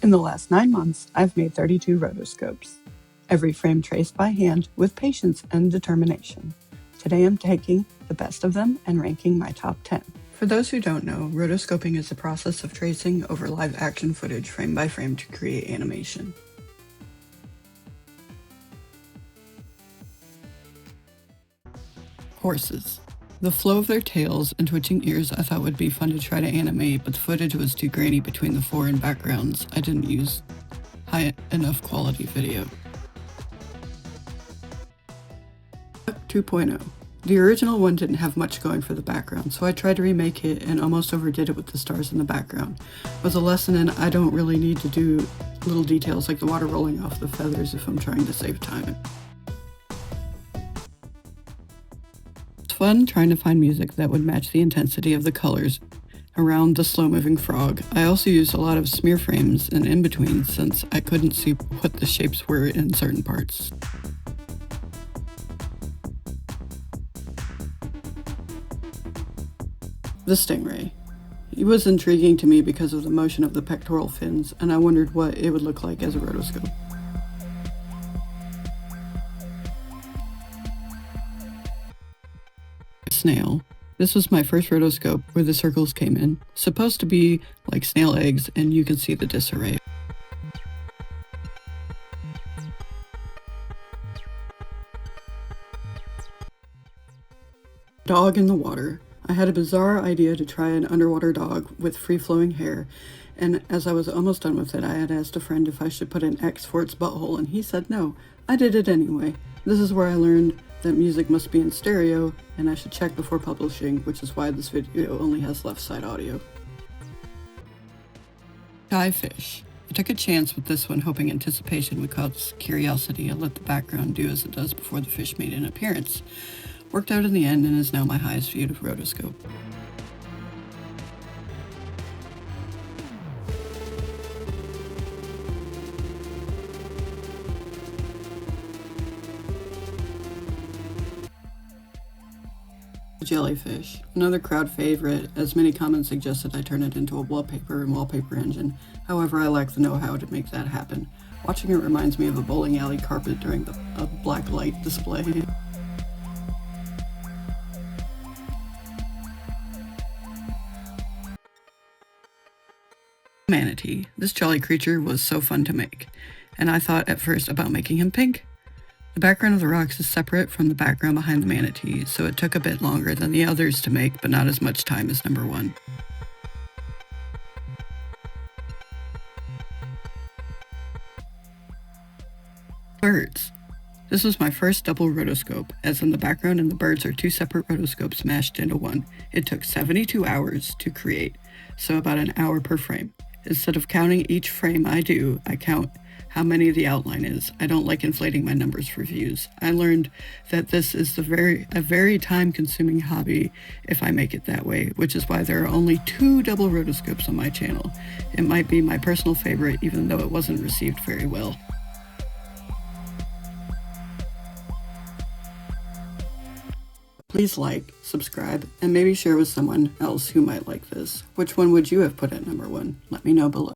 In the last 9 months, I've made 32 rotoscopes, every frame traced by hand with patience and determination. Today I'm taking the best of them and ranking my top 10. For those who don't know, rotoscoping is the process of tracing over live action footage frame by frame to create animation. Horses. The flow of their tails and twitching ears I thought would be fun to try to animate, but the footage was too grainy between the fore and backgrounds. I didn't use high enough quality video. 2.0. The original one didn't have much going for the background, so I tried to remake it and almost overdid it with the stars in the background. It was a lesson in I don't really need to do little details like the water rolling off the feathers if I'm trying to save time. It's fun trying to find music that would match the intensity of the colors around the slow-moving frog. I also used a lot of smear frames and in-between since I couldn't see what the shapes were in certain parts. The stingray. He was intriguing to me because of the motion of the pectoral fins, and I wondered what it would look like as a rotoscope. Snail. This was my first rotoscope where the circles came in. Supposed to be like snail eggs, and you can see the disarray. Dog in the water. I had a bizarre idea to try an underwater dog with free-flowing hair, and as I was almost done with it, I had asked a friend if I should put an X for its butthole, and he said no. I did it anyway. This is where I learned that music must be in stereo, and I should check before publishing, which is why this video only has left side audio. Sky fish. I took a chance with this one, hoping anticipation would cause curiosity and let the background do as it does before the fish made an appearance. Worked out in the end and is now my highest viewed rotoscope. Jellyfish. Another crowd favorite, as many comments suggested I turn it into a wallpaper and wallpaper engine. However, I lack the know-how to make that happen. Watching it reminds me of a bowling alley carpet during a black light display. Manatee. This jolly creature was so fun to make, and I thought at first about making him pink. The background of the rocks is separate from the background behind the manatee, so it took a bit longer than the others to make, but not as much time as number 1. Birds. This was my first double rotoscope, as in the background and the birds are 2 separate rotoscopes mashed into one. It took 72 hours to create, so about an hour per frame. Instead of counting each frame I count how many the outline is. I don't like inflating my numbers for views. I learned that this is a very time-consuming hobby if I make it that way, which is why there are only 2 double rotoscopes on my channel. It might be my personal favorite, even though it wasn't received very well. Please like, subscribe, and maybe share with someone else who might like this. Which one would you have put at number 1? Let me know below.